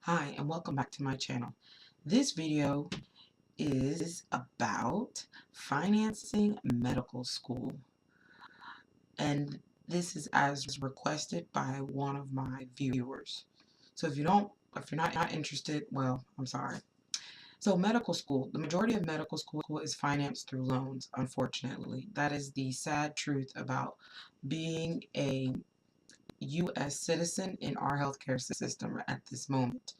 Hi, and welcome back to my channel. This video is about financing medical school, and this is as requested by one of my viewers. So if you're not interested, well, I'm sorry. So medical school, the majority of medical school is financed through loans, unfortunately. That is the sad truth about being a U.S. citizen in our healthcare system at this moment.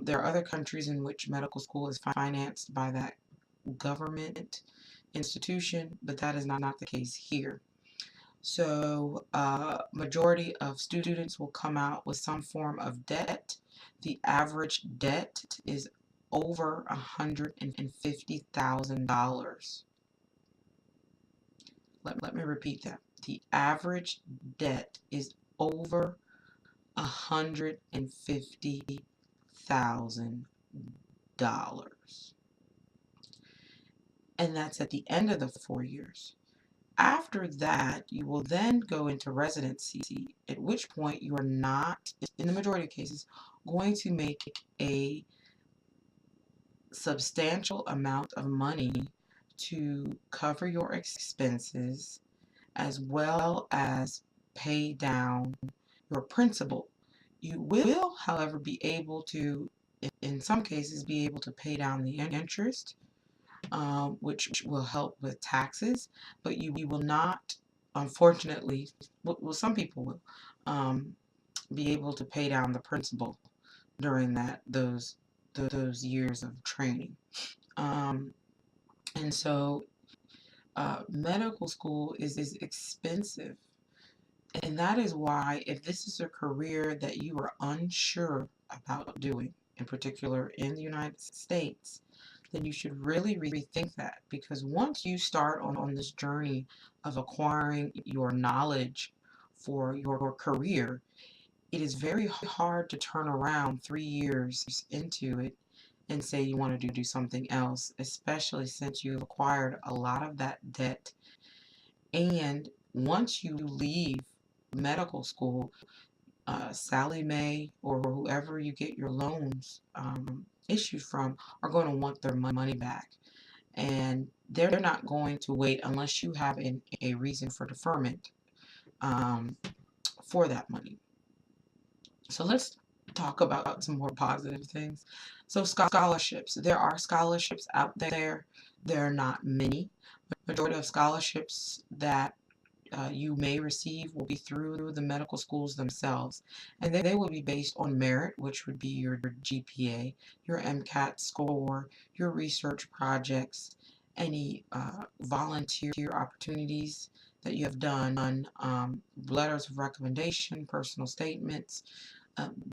There are other countries in which medical school is financed by that government institution, but that is not the case here. So, majority of students will come out with some form of debt. The average debt is over $150,000. Let me repeat that. The average debt is over $150,000. And that's at the end of the 4 years. After that, you will then go into residency, at which point you are not, in the majority of cases, going to make a substantial amount of money to cover your expenses as well as pay down your principal. You will, however, be able to, in some cases, be able to pay down the interest, which will help with taxes, but you will not, unfortunately, well, some people will, be able to pay down the principal during those years of training. Um, and so medical school is expensive. And that is why, if this is a career that you are unsure about doing, in particular in the United States, then you should really rethink that. Because once you start on this journey of acquiring your knowledge for your career, it is very hard to turn around 3 years into it and say you want to do something else, especially since you've acquired a lot of that debt. And once you leave medical school, Sallie Mae or whoever you get your loans issued from are going to want their money back. And they're not going to wait unless you have a reason for deferment um, for that money. So let's talk about some more positive things. So scholarships. There are scholarships out there. There are not many. Majority of scholarships that you may receive will be through the medical schools themselves. And they will be based on merit, which would be your GPA, your MCAT score, your research projects, any volunteer opportunities that you have done, letters of recommendation, personal statements.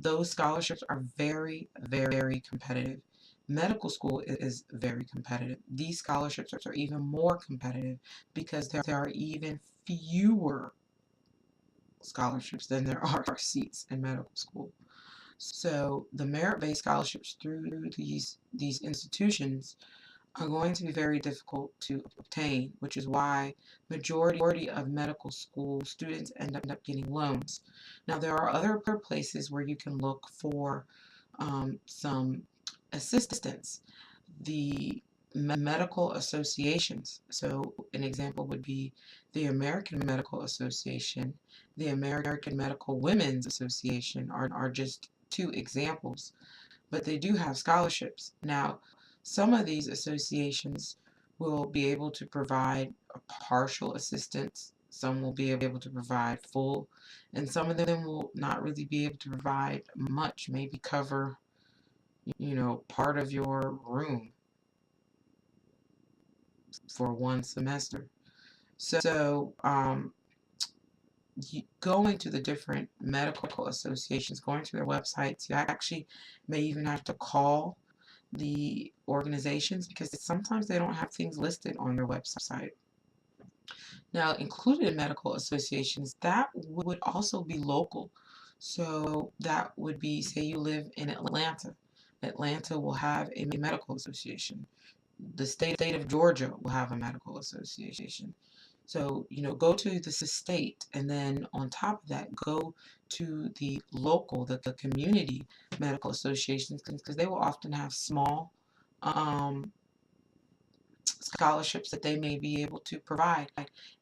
Those scholarships are very, very competitive. Medical school is very competitive. These scholarships are even more competitive because there are even fewer scholarships than there are seats in medical school. So the merit-based scholarships through these institutions are going to be very difficult to obtain, which is why majority of medical school students end up getting loans. Now there are other places where you can look for some assistance. The medical associations. So an example would be the American Medical Association, the American Medical Women's Association are just two examples, but they do have scholarships. Now, some of these associations will be able to provide a partial assistance. Some will be able to provide full, and some of them will not really be able to provide much, maybe cover, part of your room for one semester. So, going to the different medical associations, going to their websites, you actually may even have to call the organizations because sometimes they don't have things listed on their website. Now, included in medical associations, that would also be local. So that would be, say you live in Atlanta. Atlanta will have a medical association. The state of Georgia will have a medical association. So, go to the state, and then on top of that, go to the local, the community medical associations, because they will often have small um, scholarships that they may be able to provide.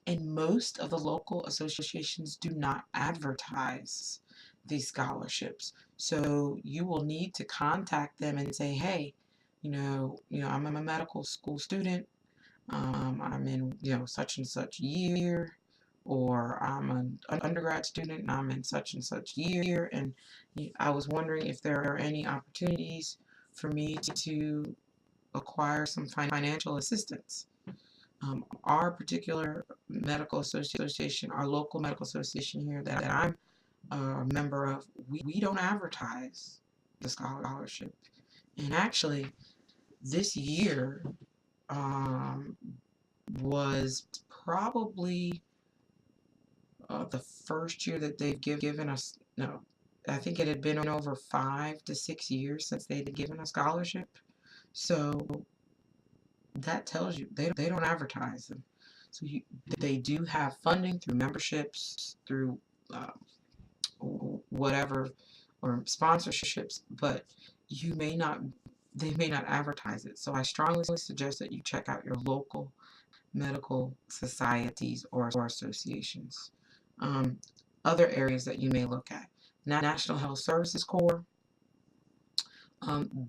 And most of the local associations do not advertise these scholarships. So you will need to contact them and say, hey, I'm a medical school student. I'm in, such and such year, or I'm an undergrad student and I'm in such and such year, and I was wondering if there are any opportunities for me to acquire some financial assistance. Our particular medical association, our local medical association here that I'm a member of, we don't advertise the scholarship. And actually, this year um, was probably the first year that they've given us, no, I think it had been over 5 to 6 years since they had given a scholarship. So that tells you they don't advertise them. So they do have funding through memberships, through uh, whatever, or sponsorships, but you may not, they may not advertise it. So I strongly suggest that you check out your local medical societies or associations. Um, Other areas that you may look at: National Health Services Corps.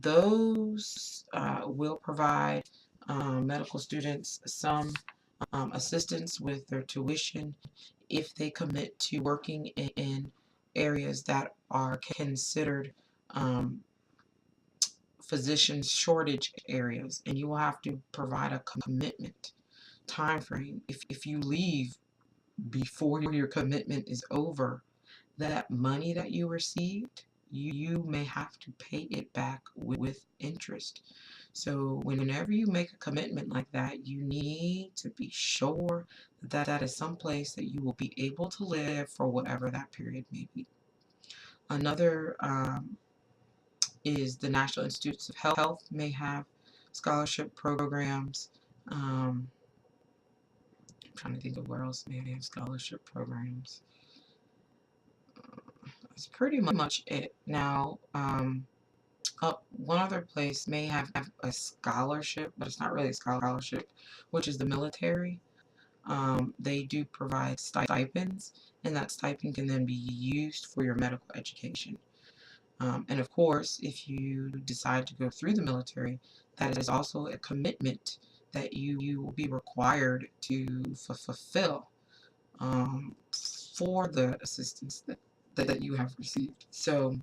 Those will provide medical students some assistance with their tuition if they commit to working in areas that are considered um, physician shortage areas, and you will have to provide a commitment time frame. If you leave before your commitment is over, that money that you received, you may have to pay it back with interest. So whenever you make a commitment like that, you need to be sure that that is someplace that you will be able to live for whatever that period may be. Another is the National Institutes of Health may have scholarship programs. I'm trying to think of where else may have scholarship programs. That's pretty much it. Now, one other place may have a scholarship, but it's not really a scholarship, which is the military. They do provide stipends, and that stipend can then be used for your medical education. And of course, if you decide to go through the military, that is also a commitment that you will be required to fulfill for the assistance that you have received. So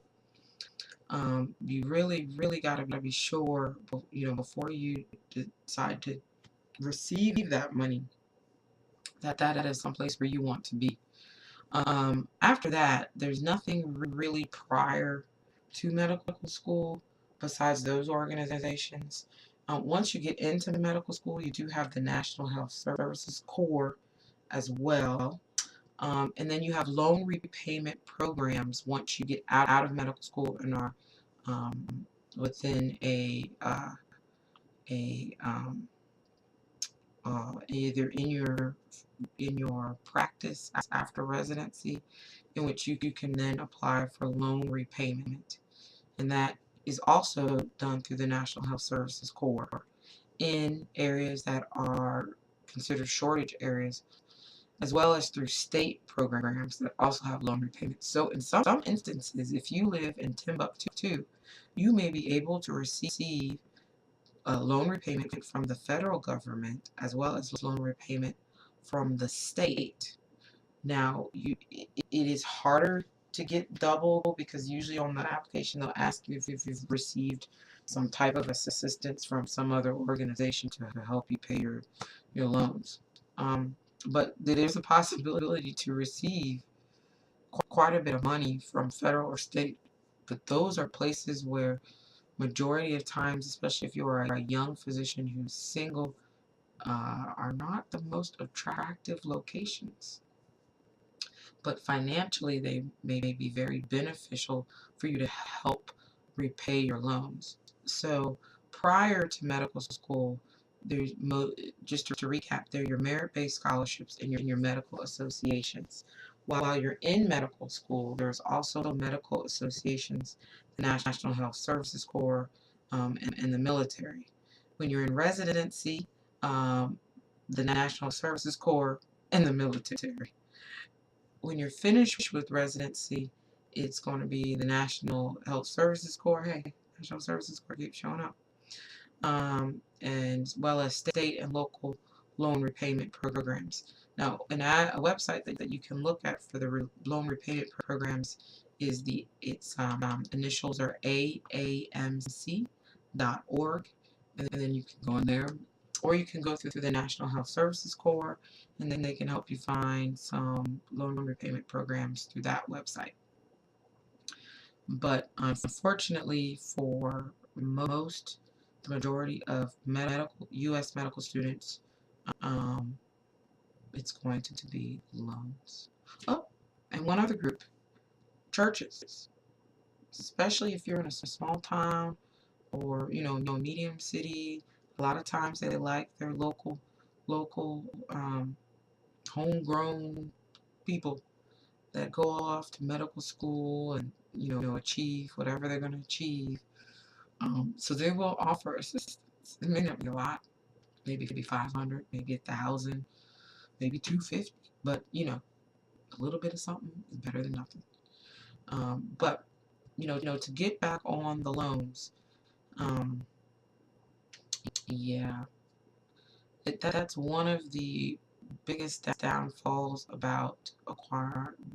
you really got to be sure, before you decide to receive that money, that that is someplace where you want to be. After that, there's nothing really prior to medical school besides those organizations. Once you get into medical school, you do have the National Health Services Corps as well. And then you have loan repayment programs once you get out of medical school and are um, within a either in your practice after residency, in which you can then apply for loan repayment, and that is also done through the National Health Services Corps in areas that are considered shortage areas, as well as through state programs that also have loan repayment. So in some instances, if you live in Timbuktu, you may be able to receive a loan repayment from the federal government as well as loan repayment from the state. Now, it is harder to get double, because usually on the application they'll ask you if you've received some type of assistance from some other organization to help you pay your loans. But there's a possibility to receive quite a bit of money from federal or state, but those are places where majority of times, especially if you are a young physician who's single, are not the most attractive locations. But financially, they may be very beneficial for you to help repay your loans. So prior to medical school, there's just to recap, they're your merit-based scholarships and your medical associations. While you're in medical school, there's also medical associations, the National Health Services Corps, and the military. When you're in residency, the National Services Corps and the military. When you're finished with residency, it's going to be the National Health Services Corps. Hey, National Services Corps keeps showing up. And as well as state and local loan repayment programs. Now, a website that you can look at for the loan repayment programs is its initials are aamc.org, and then you can go in there, or you can go through the National Health Services Corps, and then they can help you find some loan repayment programs through that website. But unfortunately, for the majority of U.S. medical students, it's going to be loans. Oh, and one other group, churches. Especially if you're in a small town or medium city, a lot of times they like their local homegrown people that go off to medical school and achieve whatever they're going to achieve. So they will offer assistance. It may not be a lot, maybe it could be 500, maybe 1,000, maybe 250, but a little bit of something is better than nothing. But to get back on the loans, yeah, that's one of the biggest downfalls about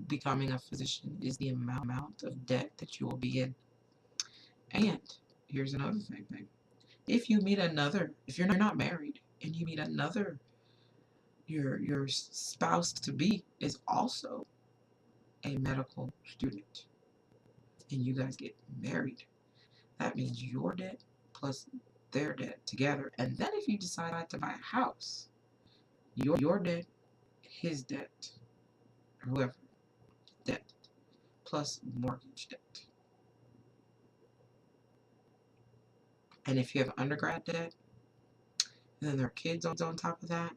becoming a physician is the amount of debt that you will be in. And here's another thing. If you're not married and you meet another, your spouse to be is also a medical student, and you guys get married, that means your debt plus their debt together. And then if you decide to buy a house, your debt, his debt, or whoever, debt plus mortgage debt. And if you have undergrad debt, and then there are kids on top of that,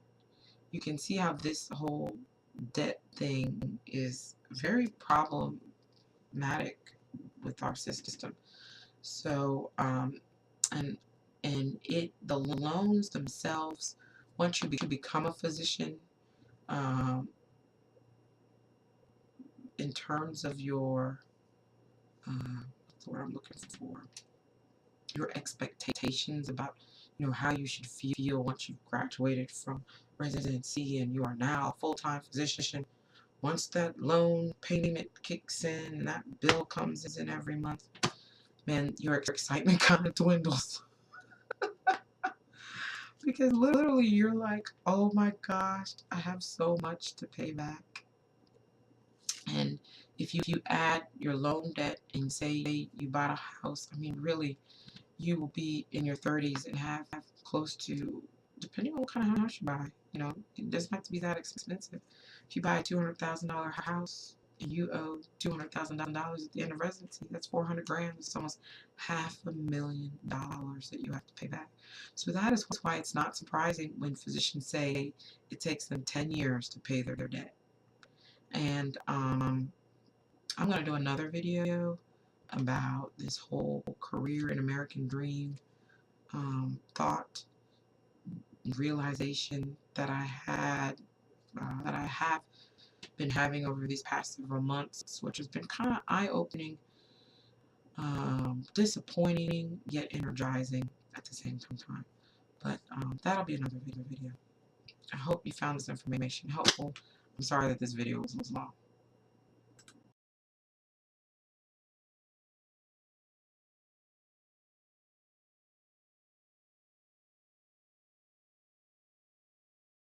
you can see how this whole debt thing is very problematic with our system. So, the loans themselves, once you become a physician, in terms of your, what's the word I'm looking for? Your expectations about, how you should feel once you've graduated from residency and you are now a full-time physician. Once that loan payment kicks in and that bill comes in every month, man, your excitement kind of dwindles. Because literally you're like, oh my gosh, I have so much to pay back. And if you add your loan debt and say you bought a house, I mean, really, you will be in your 30s and have close to, depending on what kind of house you buy, it doesn't have to be that expensive. If you buy a $200,000 house and you owe $200,000 at the end of residency, that's 400 grand. It's almost $500,000 that you have to pay back. So that is why it's not surprising when physicians say it takes them 10 years to pay their debt. And I'm going to do another video about this whole career and American dream thought, realization that I have been having over these past several months, which has been kind of eye-opening, disappointing, yet energizing at the same time. But that'll be another video. I hope you found this information helpful. I'm sorry that this video was long.